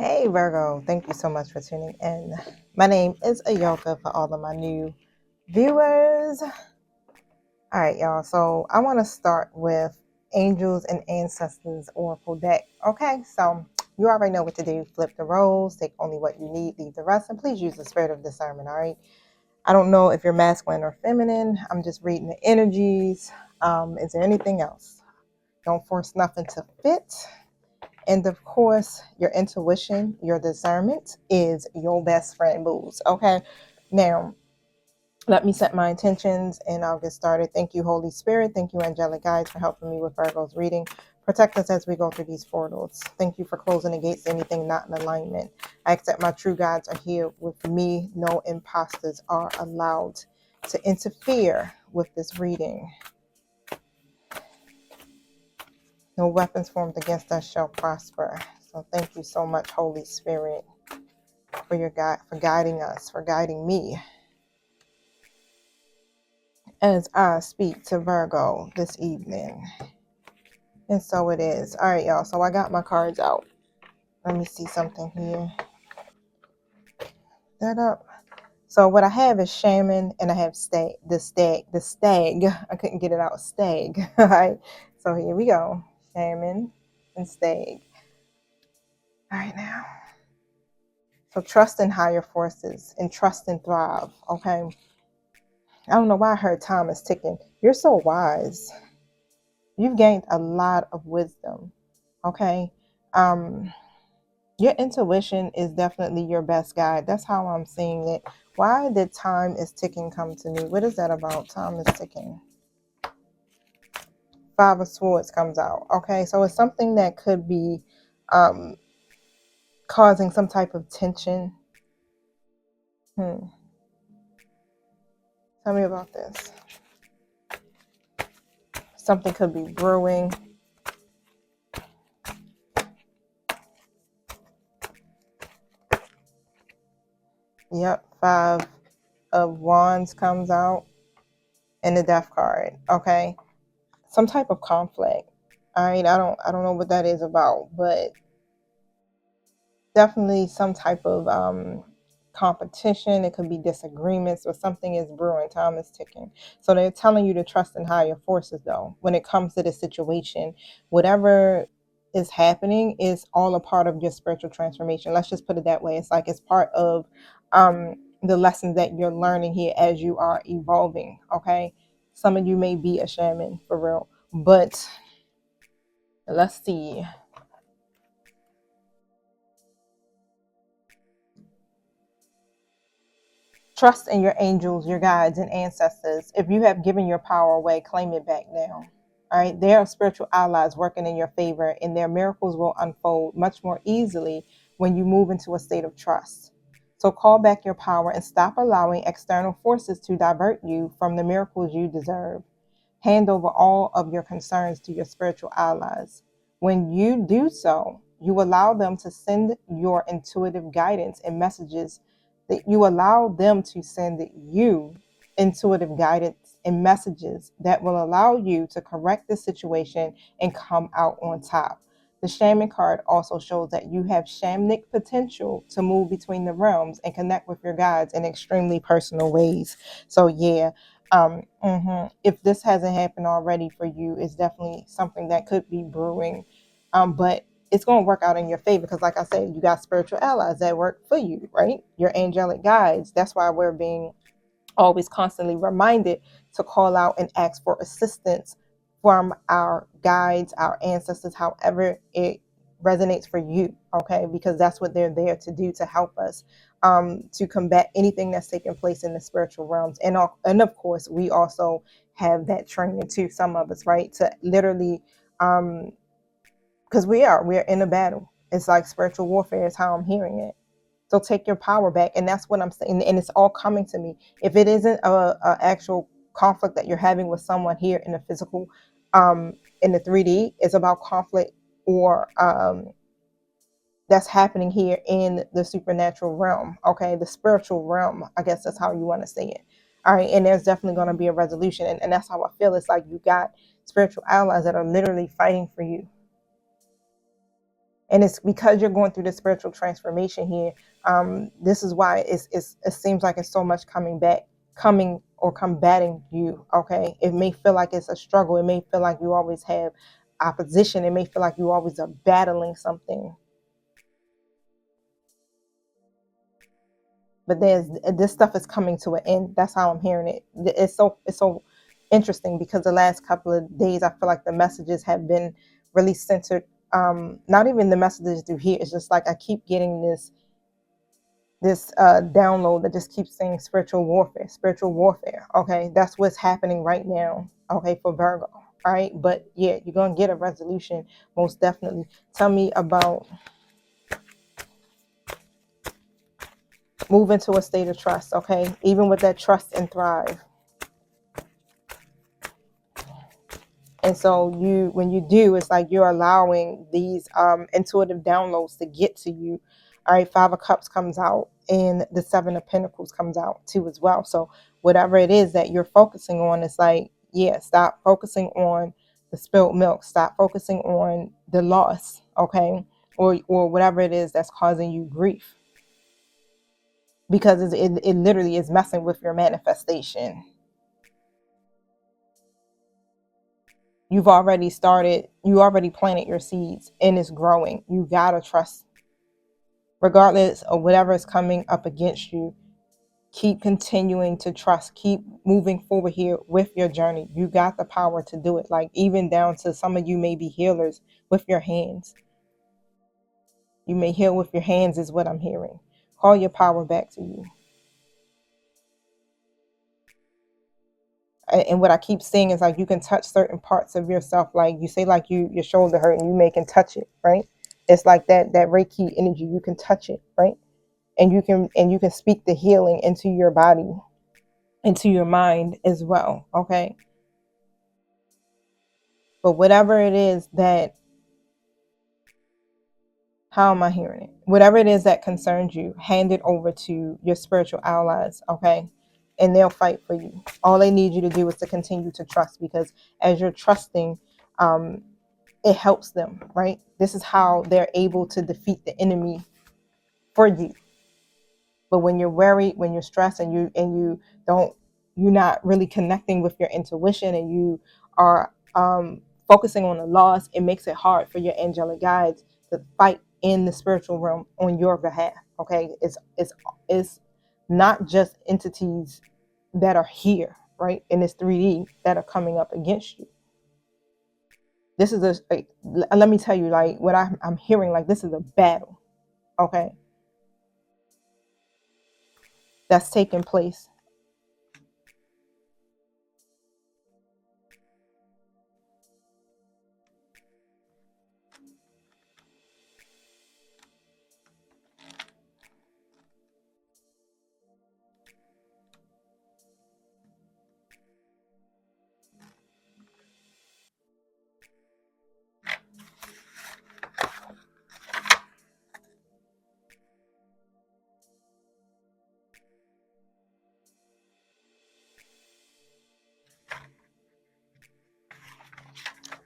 Hey Virgo, thank you so much for tuning in. My name is Ayoka for all of my new viewers. All right, y'all. So I want to start with Angels and Ancestors Oracle deck. Okay, so you already know what to do. Flip the roles, take only what you need, leave the rest, and please use the spirit of discernment. All right. I don't know if you're masculine or feminine. I'm just reading the energies. Is there anything else? Don't force nothing to fit. And of course, your intuition, your discernment is your best friend, booze. Okay. Now, let me set my intentions and I'll get started. Thank you, Holy Spirit. Thank you, angelic guides, for helping me with Virgo's reading. Protect us as we go through these portals. Thank you for closing the gates to anything not in alignment. I accept my true guides are here with me. No imposters are allowed to interfere with this reading. No weapons formed against us shall prosper. So thank you so much, Holy Spirit, for your guide, for guiding us, for guiding me as I speak to Virgo this evening. And so it is. All right, y'all. So I got my cards out. Let me see something here. That up. So what I have is shaman and I have stag. The stag. I couldn't get it out. Stag. All right. So here we go. Shaman and stag. All right now. So trust in higher forces and trust and thrive. Okay. I don't know why I heard time is ticking. You're so wise. You've gained a lot of wisdom. Okay. Your intuition is definitely your best guide. That's how I'm seeing it. Why did time is ticking come to me? What is that about? Time is ticking. Five of Swords comes out. Okay. So it's something that could be causing some type of tension. Tell me about this. Something could be brewing. Yep, Five of Wands comes out and the Death card. Okay, some type of conflict. All right, I don't know what that is about, but definitely some type of competition. It could be disagreements or something is brewing. Time is ticking. So they're telling you to trust in higher forces, though. When it comes to the situation, whatever is happening is all a part of your spiritual transformation. Let's just put it that way. It's like it's part of the lessons that you're learning here as you are evolving. Okay, some of you may be a shaman for real, but let's see. Trust in your angels, your guides, and ancestors. If you have given your power away, claim it back now. All right. There are spiritual allies working in your favor, and their miracles will unfold much more easily when you move into a state of trust. So call back your power and stop allowing external forces to divert you from the miracles you deserve. Hand over all of your concerns to your spiritual allies. When you do so, you allow them to send your intuitive guidance and messages that you allow them to send you intuitive guidance and messages that will allow you to correct the situation and come out on top. The shaman card also shows that you have shamanic potential to move between the realms and connect with your guides in extremely personal ways. So yeah, if this hasn't happened already for you, it's definitely something that could be brewing. But it's going to work out in your favor because, like I said, you got spiritual allies that work for you, right? Your angelic guides. That's why we're being always constantly reminded to call out and ask for assistance from our guides, our ancestors, however it resonates for you, okay? Because that's what they're there to do, to help us to combat anything that's taking place in the spiritual realms. And of course, we also have that training too, some of us, right? To literally, because we're in a battle. It's like spiritual warfare is how I'm hearing it. So take your power back. And that's what I'm saying. And it's all coming to me. If it isn't a actual conflict that you're having with someone here in the physical, in the 3D, it's about conflict or that's happening here in the supernatural realm. Okay. The spiritual realm. I guess that's how you want to say it. All right. And there's definitely going to be a resolution. And that's how I feel. It's like you got spiritual allies that are literally fighting for you. And it's because you're going through the spiritual transformation here. This is why it seems like it's so much coming or combating you. Okay. It may feel like it's a struggle. It may feel like you always have opposition. It may feel like you always are battling something. But this stuff is coming to an end. That's how I'm hearing it. It's so interesting because the last couple of days I feel like the messages have been really centered. Not even the messages through here. It's just like I keep getting this download that just keeps saying spiritual warfare, spiritual warfare. Okay, that's what's happening right now. Okay, for Virgo. All right, but yeah, you're gonna get a resolution most definitely. Tell me about move into a state of trust. Okay, even with that trust and thrive. And so when you do, it's like you're allowing these intuitive downloads to get to you. All right, Five of Cups comes out and the Seven of Pentacles comes out too as well. So whatever it is that you're focusing on, it's like, yeah, stop focusing on the spilled milk. Stop focusing on the loss, okay? Or whatever it is that's causing you grief. Because it literally is messing with your manifestation. You already planted your seeds and it's growing. You gotta trust, regardless of whatever is coming up against you. Keep continuing to trust, keep moving forward here with your journey. You got the power to do it. Like, even down to some of you may be healers with your hands. You may heal with your hands is what I'm hearing. Call your power back to you. And what I keep seeing is like you can touch certain parts of yourself. Like you say, like your shoulder hurt and you can touch it, right? It's like that Reiki energy. You can touch it, right? And you can speak the healing into your body, into your mind as well. Okay. But whatever it is that, how am I hearing it? Whatever it is that concerns you, hand it over to your spiritual allies. Okay. And they'll fight for you. All they need you to do is to continue to trust, because as you're trusting, it helps them, right? This is how they're able to defeat the enemy for you. But when you're worried, when you're stressed, and you're not really connecting with your intuition, and you are focusing on the loss, it makes it hard for your angelic guides to fight in the spiritual realm on your behalf. Okay, it's not just entities that are here, right, in this 3D that are coming up against you. This is let me tell you, like, what I'm hearing, like, this is a battle, okay, that's taking place.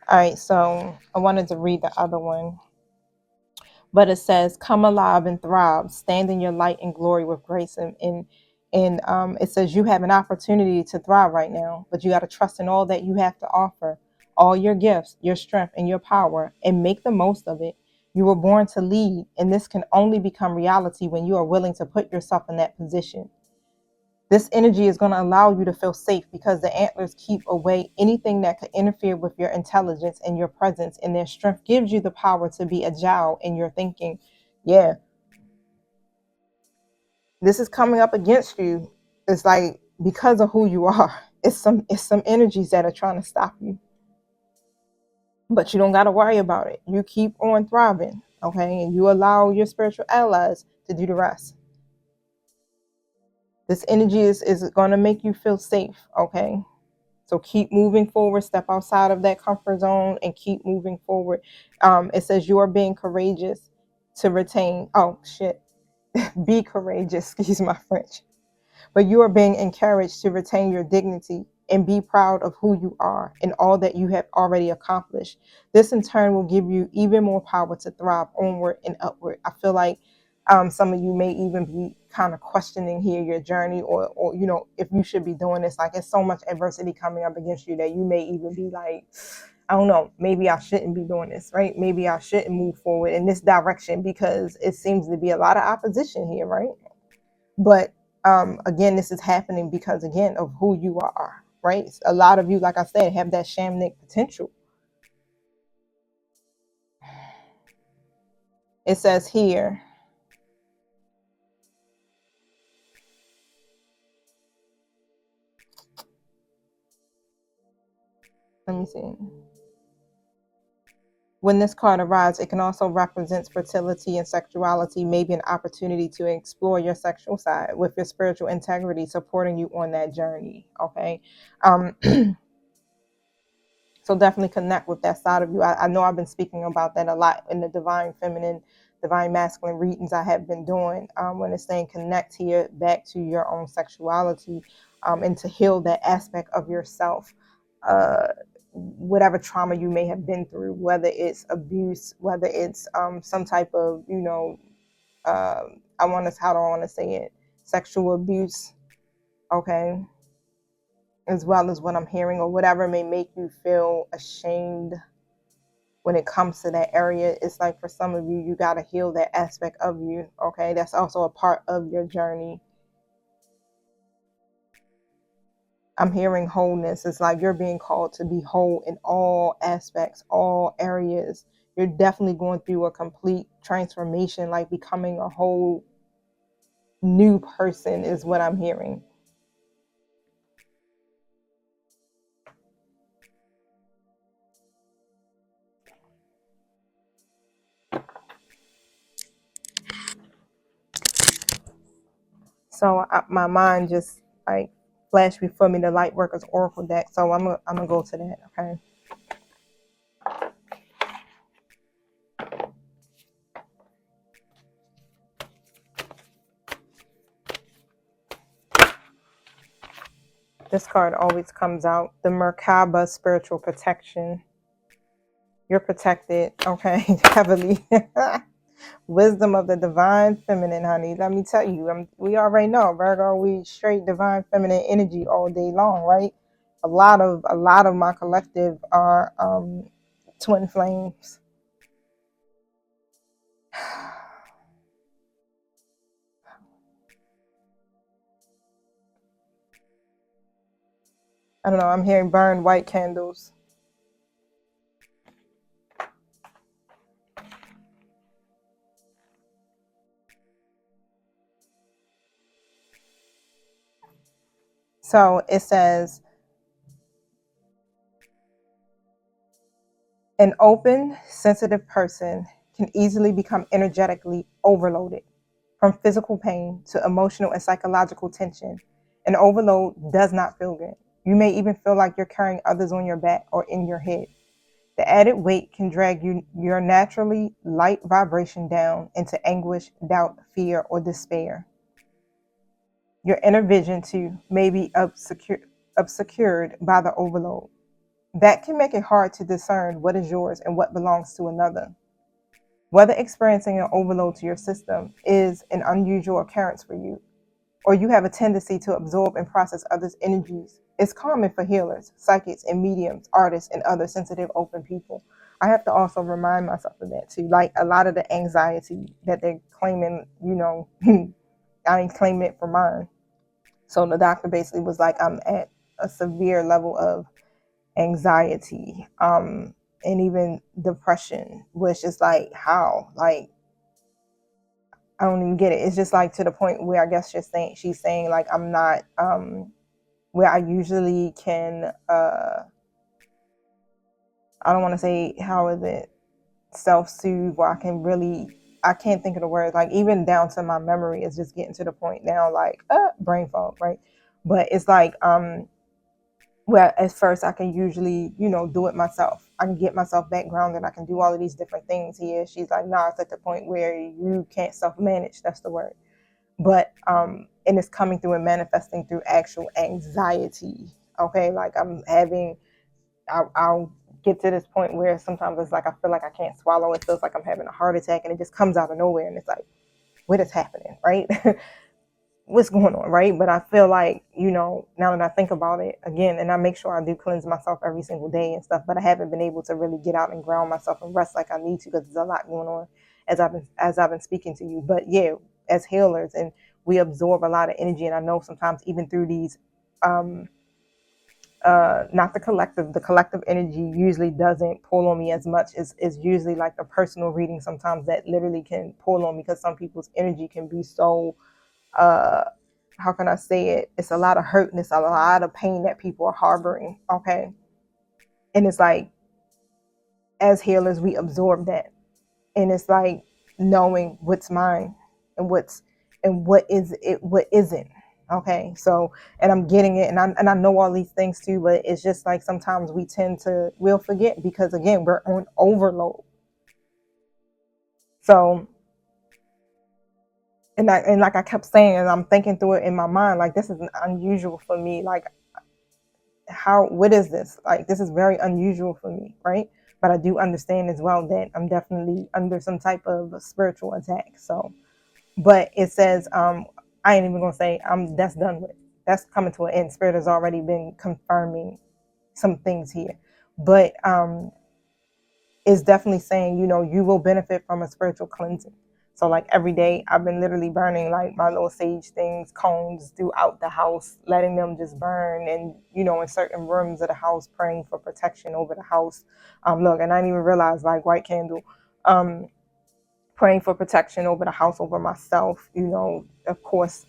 All right, so I wanted to read the other one, but it says, "Come alive and thrive. Stand in your light and glory with grace." And it says you have an opportunity to thrive right now, but you got to trust in all that you have to offer, all your gifts, your strength, and your power, and make the most of it. You were born to lead, and this can only become reality when you are willing to put yourself in that position. This energy is going to allow you to feel safe because the antlers keep away anything that could interfere with your intelligence and your presence, and their strength gives you the power to be agile in your thinking. Yeah, this is coming up against you. It's like because of who you are. It's some energies that are trying to stop you, but you don't got to worry about it. You keep on thriving, okay, and you allow your spiritual allies to do the rest. This energy is going to make you feel safe, okay? So keep moving forward, step outside of that comfort zone and keep moving forward. It says you are being courageous to retain, oh shit, be courageous, excuse my French. But you are being encouraged to retain your dignity and be proud of who you are and all that you have already accomplished. This in turn will give you even more power to thrive onward and upward. I feel like some of you may even be kind of questioning here your journey, or if you should be doing this. Like, it's so much adversity coming up against you that you may even be like, I don't know, maybe I shouldn't be doing this, right? Maybe I shouldn't move forward in this direction because it seems to be a lot of opposition here, right? But again, this is happening because, again, of who you are, right? A lot of you, like I said, have that shamanic potential. It says here, let me see. When this card arrives, it can also represent fertility and sexuality, maybe an opportunity to explore your sexual side with your spiritual integrity supporting you on that journey. Okay. So definitely connect with that side of you. I know I've been speaking about that a lot in the divine feminine, divine masculine readings I have been doing, when it's saying connect here back to your own sexuality, and to heal that aspect of yourself. Whatever trauma you may have been through, whether it's abuse, whether it's some type of, how do I want to say it? Sexual abuse, okay? As well as what I'm hearing, or whatever may make you feel ashamed when it comes to that area. It's like, for some of you, you got to heal that aspect of you, okay? That's also a part of your journey. I'm hearing wholeness. It's like you're being called to be whole in all aspects, all areas. You're definitely going through a complete transformation, like becoming a whole new person is what I'm hearing. So my mind just like flashed before me the Lightworkers Oracle deck. So I'm gonna go to that, okay? This card always comes out, the Merkaba spiritual protection. You're protected, okay? Heavily. Wisdom of the divine feminine, honey. Let me tell you, we already know, Virgo, we straight divine feminine energy all day long, right? A lot of my collective are twin flames. I don't know, I'm hearing burn white candles. So it says, an open, sensitive person can easily become energetically overloaded, from physical pain to emotional and psychological tension. An overload does not feel good. You may even feel like you're carrying others on your back or in your head. The added weight can drag your naturally light vibration down into anguish, doubt, fear, or despair. Your inner vision, too, may be obscured by the overload. That can make it hard to discern what is yours and what belongs to another. Whether experiencing an overload to your system is an unusual occurrence for you, or you have a tendency to absorb and process others' energies, it's common for healers, psychics, and mediums, artists, and other sensitive, open people. I have to also remind myself of that too. Like, a lot of the anxiety that they're claiming, I ain't claiming it for mine. So the doctor basically was like, I'm at a severe level of anxiety, and even depression, which is like, how? Like, I don't even get it. It's just like to the point where I guess she's saying like, I'm not where I usually can I don't want to say, how is it, self-soothe, where I can't think of the word, like even down to my memory is just getting to the point now, like brain fog, right? But it's like where at first I can usually, do it myself. I can get myself back grounded. I can do all of these different things here. She's like, nah, it's at the point where you can't self-manage. That's the word. But and it's coming through and manifesting through actual anxiety. Okay, like I'll get to this point where sometimes it's like I feel like I can't swallow. It feels like I'm having a heart attack, and it just comes out of nowhere, and it's like, what is happening, right? What's going on, right? But I feel like, now that I think about it again, and I make sure I do cleanse myself every single day and stuff, but I haven't been able to really get out and ground myself and rest like I need to, because there's a lot going on as I've been speaking to you. But yeah, as healers, and we absorb a lot of energy, and I know sometimes even through these not the collective energy usually doesn't pull on me as much as is usually like the personal reading sometimes that literally can pull on me, because some people's energy can be so uh how can I say it? It's a lot of hurt and it's a lot of pain that people are harboring. Okay. And it's like, as healers, we absorb that. And it's like knowing what's mine and what is it, what isn't. Okay. So, and I'm getting it, and I know all these things too, but it's just like sometimes we'll forget, because again, we're on overload. So, and like I kept saying, and I'm thinking through it in my mind, like this is unusual for me. Like, what is this? Like, this is very unusual for me, right? But I do understand as well that I'm definitely under some type of spiritual attack. So, but it says, I ain't even gonna say that's done with. That's coming to an end. Spirit has already been confirming some things here, but is definitely saying, you will benefit from a spiritual cleansing. So like every day I've been literally burning like my little sage things, cones throughout the house, letting them just burn, and in certain rooms of the house, praying for protection over the house. Look, and I didn't even realize, like, white candle, praying for protection over the house, over myself, of course,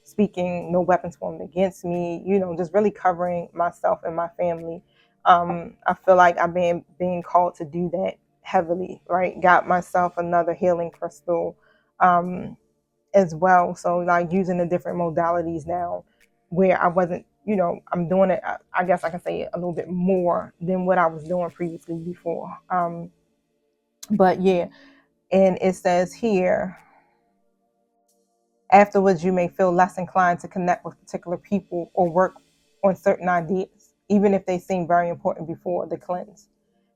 speaking no weapons formed against me, just really covering myself and my family. I feel like I've been being called to do that heavily, right? Got myself another healing crystal as well. So like using the different modalities now, where I wasn't, I'm doing it, I guess I can say a little bit more than what I was doing previously before. But yeah, and it says here, afterwards, you may feel less inclined to connect with particular people or work on certain ideas, even if they seem very important before the cleanse.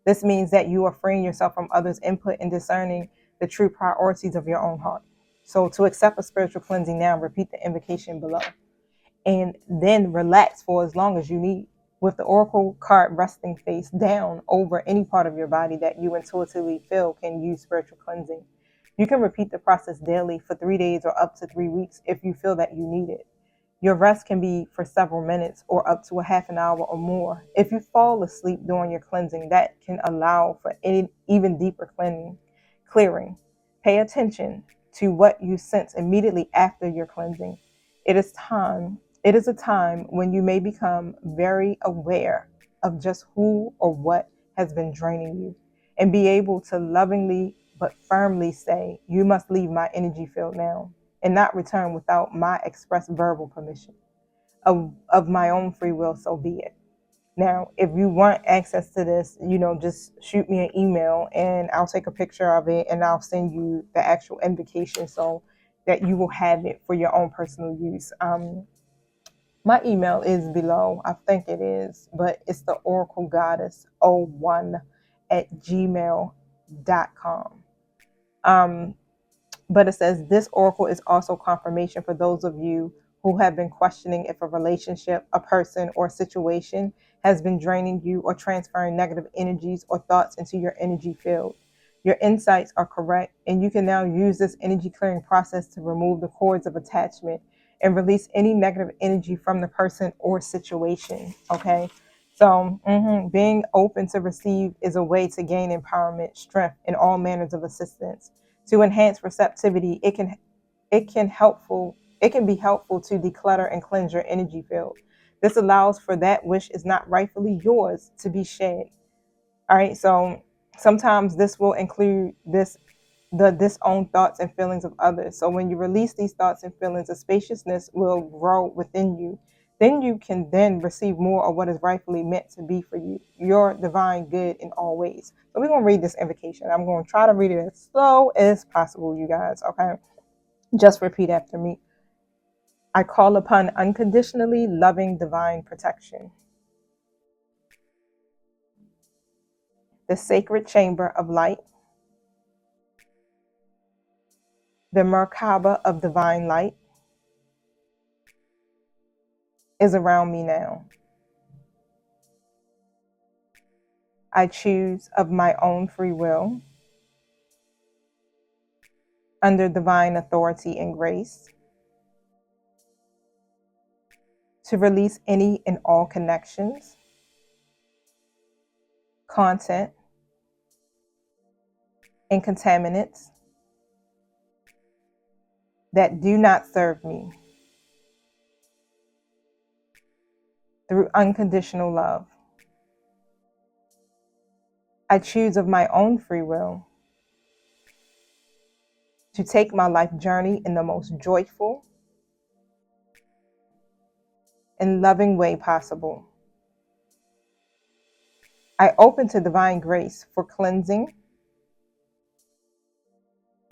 This means that you are freeing yourself from others' input and discerning the true priorities of your own heart. So, to accept a spiritual cleansing now, repeat the invocation below, and then relax for as long as you need, with the oracle card resting face down over any part of your body that you intuitively feel can use spiritual cleansing. You can repeat the process daily for 3 days or up to 3 weeks if you feel that you need it. Your rest can be for several minutes or up to a half an hour or more. If you fall asleep during your cleansing, that can allow for any even deeper clearing. Pay attention to what you sense immediately after your cleansing. It is time. It is a time when you may become very aware of just who or what has been draining you, and be able to lovingly but firmly say, "You must leave my energy field now," and not return without my express verbal permission. Of my own free will, so be it. Now, if you want access to this, just shoot me an email and I'll take a picture of it and I'll send you the actual invocation so that you will have it for your own personal use. My email is below. I think it is, but it's the Oracle Goddess 01 at gmail.com. But it says this oracle is also confirmation for those of you who have been questioning if a relationship, a person, or a situation has been draining you or transferring negative energies or thoughts into your energy field. Your insights are correct, and you can now use this energy clearing process to remove the cords of attachment and release any negative energy from the person or situation. Okay. So, being open to receive is a way to gain empowerment, strength, and all manners of assistance. To enhance receptivity, it can be helpful to declutter and cleanse your energy field. This allows for that which is not rightfully yours to be shed. All right, so sometimes this will include the disowned thoughts and feelings of others. So when you release these thoughts and feelings, a spaciousness will grow within you. Then you can then receive more of what is rightfully meant to be for you, your divine good in all ways. So we're going to read this invocation. I'm going to try to read it as slow as possible, you guys. Okay. Just repeat after me. I call upon unconditionally loving divine protection. The sacred chamber of light, the Merkaba of divine light, is around me now. I choose of my own free will, under divine authority and grace, to release any and all connections, content, and contaminants that do not serve me, through unconditional love. I choose of my own free will to take my life journey in the most joyful and loving way possible. I open to divine grace for cleansing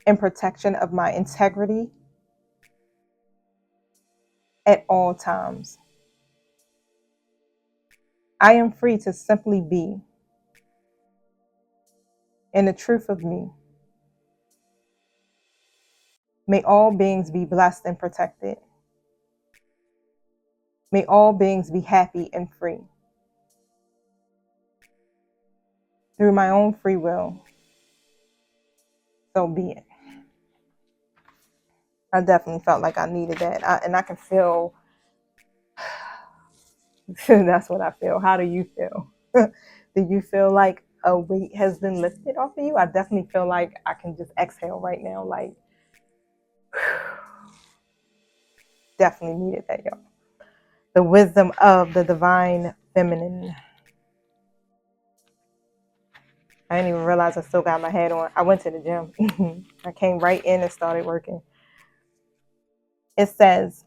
and protection of my integrity at all times. I am free to simply be in the truth of me. May all beings be blessed and protected. May all beings be happy and free. Through my own free will, so be it. I definitely felt like I needed that. And I can feel, that's what I feel. How do you feel? Do you feel like a weight has been lifted off of you? I definitely feel like I can just exhale right now. Like, definitely needed that, y'all. The wisdom of the divine feminine. I didn't even realize I still got my hat on. I went to the gym. I came right in and started working. It says,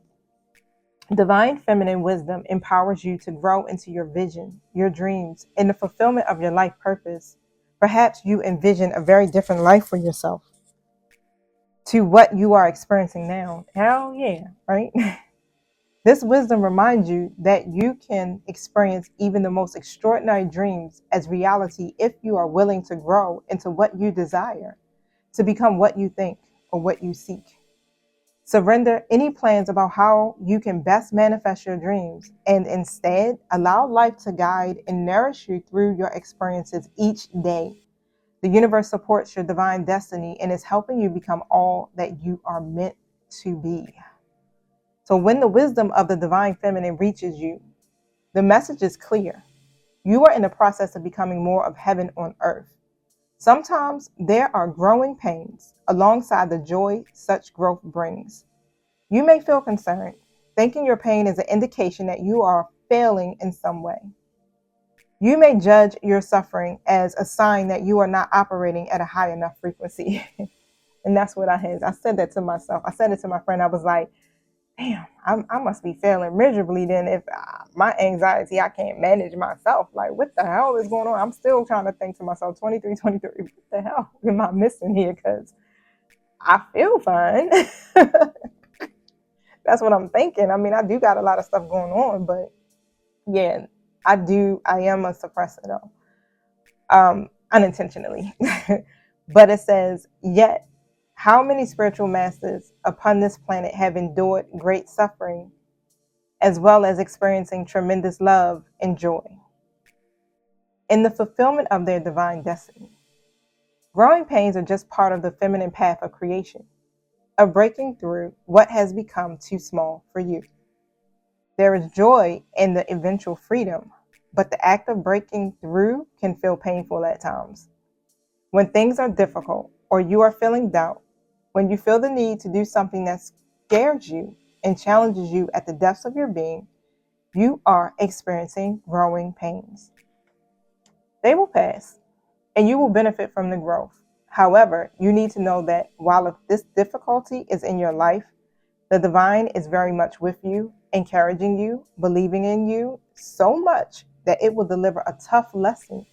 divine feminine wisdom empowers you to grow into your vision, your dreams, and the fulfillment of your life purpose. Perhaps you envision a very different life for yourself to what you are experiencing now. Hell yeah, right? This wisdom reminds you that you can experience even the most extraordinary dreams as reality if you are willing to grow into what you desire, to become what you think or what you seek. Surrender any plans about how you can best manifest your dreams and instead allow life to guide and nourish you through your experiences each day. The universe supports your divine destiny and is helping you become all that you are meant to be. So when the wisdom of the divine feminine reaches you, the message is clear. You are in the process of becoming more of heaven on earth. Sometimes there are growing pains alongside the joy such growth brings. You may feel concerned, thinking your pain is an indication that you are failing in some way. You may judge your suffering as a sign that you are not operating at a high enough frequency. And that's what I had. I said that to myself. I said it to my friend. I was like, damn, I must be failing miserably then if my anxiety, I can't manage myself. Like, what the hell is going on? I'm still trying to think to myself, 23, what the hell am I missing here? Because I feel fine. That's what I'm thinking. I mean, I do got a lot of stuff going on, but yeah, I am a suppressor though, unintentionally. But it says, yet, how many spiritual masters upon this planet have endured great suffering, as well as experiencing tremendous love and joy in the fulfillment of their divine destiny. Growing pains are just part of the feminine path of creation, of breaking through what has become too small for you. There is joy in the eventual freedom, but the act of breaking through can feel painful at times. When things are difficult or you are feeling doubt, when you feel the need to do something that scares you and challenges you at the depths of your being, you are experiencing growing pains. They will pass and you will benefit from the growth. However, you need to know that while this difficulty is in your life, the divine is very much with you, encouraging you, believing in you so much that it will deliver a tough lesson.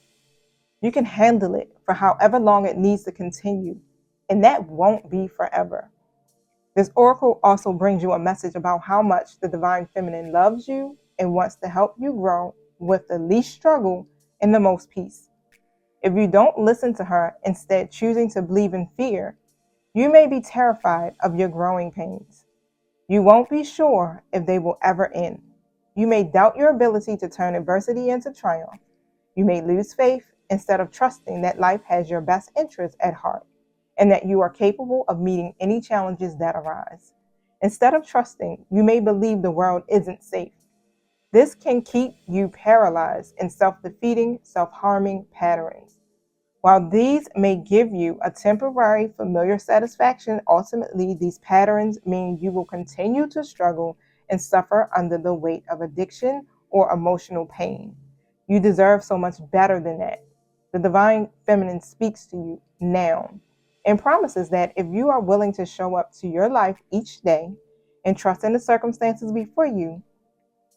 You can handle it for however long it needs to continue, and that won't be forever. This oracle also brings you a message about how much the divine feminine loves you and wants to help you grow with the least struggle and the most peace. If you don't listen to her, instead choosing to believe in fear, you may be terrified of your growing pains. You won't be sure if they will ever end. You may doubt your ability to turn adversity into triumph. You may lose faith instead of trusting that life has your best interests at heart and that you are capable of meeting any challenges that arise. Instead of trusting, you may believe the world isn't safe. This can keep you paralyzed in self defeating, self harming patterns. While these may give you a temporary familiar satisfaction, ultimately these patterns mean you will continue to struggle and suffer under the weight of addiction or emotional pain. You deserve so much better than that. The divine feminine speaks to you now and promises that if you are willing to show up to your life each day and trust in the circumstances before you,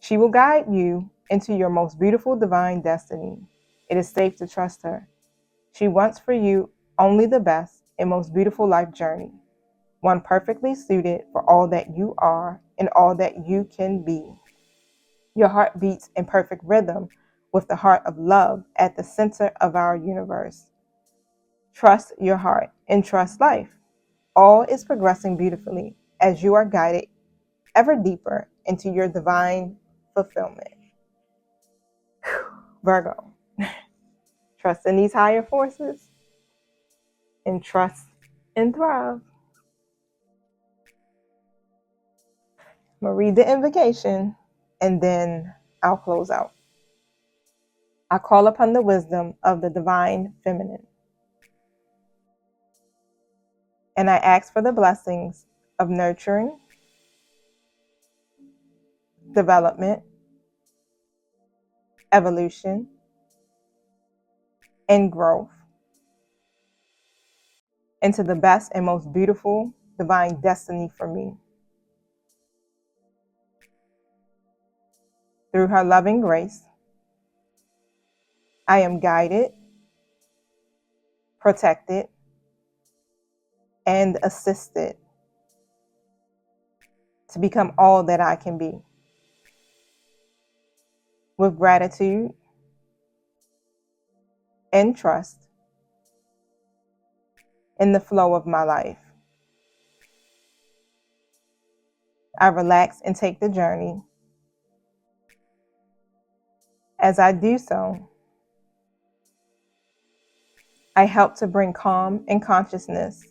she will guide you into your most beautiful divine destiny. It is safe to trust her. She wants for you only the best and most beautiful life journey, one perfectly suited for all that you are and all that you can be. Your heart beats in perfect rhythm with the heart of love at the center of our universe. Trust your heart and trust life. All is progressing beautifully as you are guided ever deeper into your divine fulfillment. Virgo, trust in these higher forces and trust and thrive. I'm going to read the invocation and then I'll close out. I call upon the wisdom of the divine feminine, and I ask for the blessings of nurturing, development, evolution, and growth into the best and most beautiful divine destiny for me. Through her loving grace, I am guided, protected, and assisted to become all that I can be. With gratitude and trust in the flow of my life, I relax and take the journey. As I do so, I help to bring calm and consciousness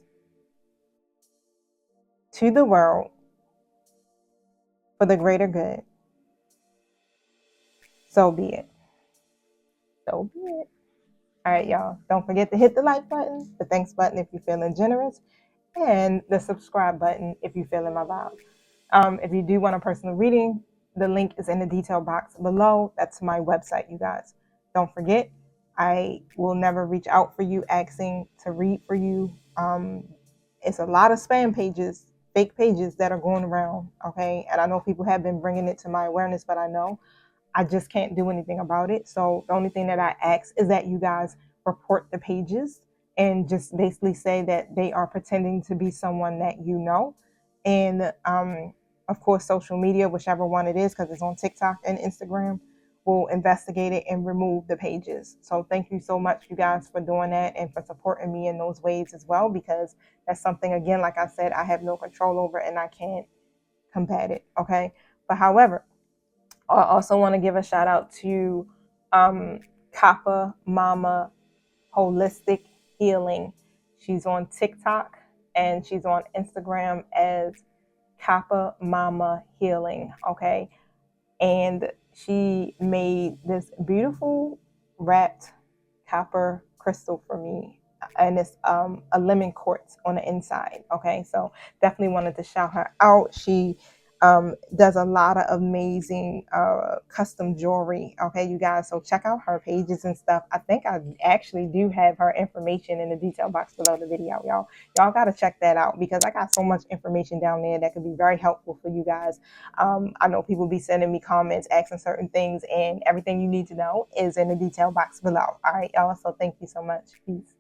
to the world for the greater good. So be it. So be it. All right, y'all. Don't forget to hit the like button, the thanks button if you're feeling generous, and the subscribe button if you're feeling my vibe. If you do want a personal reading, the link is in the detail box below. That's my website, you guys. Don't forget, I will never reach out for you asking to read for you. It's a lot of spam pages, fake pages that are going around, okay? And I know people have been bringing it to my awareness, but I know I just can't do anything about it. So the only thing that I ask is that you guys report the pages and just basically say that they are pretending to be someone that you know. And of course, social media, whichever one it is, because it's on TikTok and Instagram, will investigate it and remove the pages. So thank you so much, you guys, for doing that and for supporting me in those ways as well, because that's something, again, like I said, I have no control over and I can't combat it. Okay. But however, I also want to give a shout out to Kappa Mama Holistic Healing. She's on TikTok and she's on Instagram as Kappa Mama Healing. Okay. And she made this beautiful wrapped copper crystal for me, and it's a lemon quartz on the inside. Okay, so definitely wanted to shout her out. She does a lot of amazing custom jewelry. Okay, you guys, so check out her pages and stuff. I think I actually do have her information in the detail box below the video. Y'all got to check that out, because I got so much information down there that could be very helpful for you guys. I know people be sending me comments asking certain things, and everything you need to know is in the detail box below. All right, y'all, so thank you so much. Peace.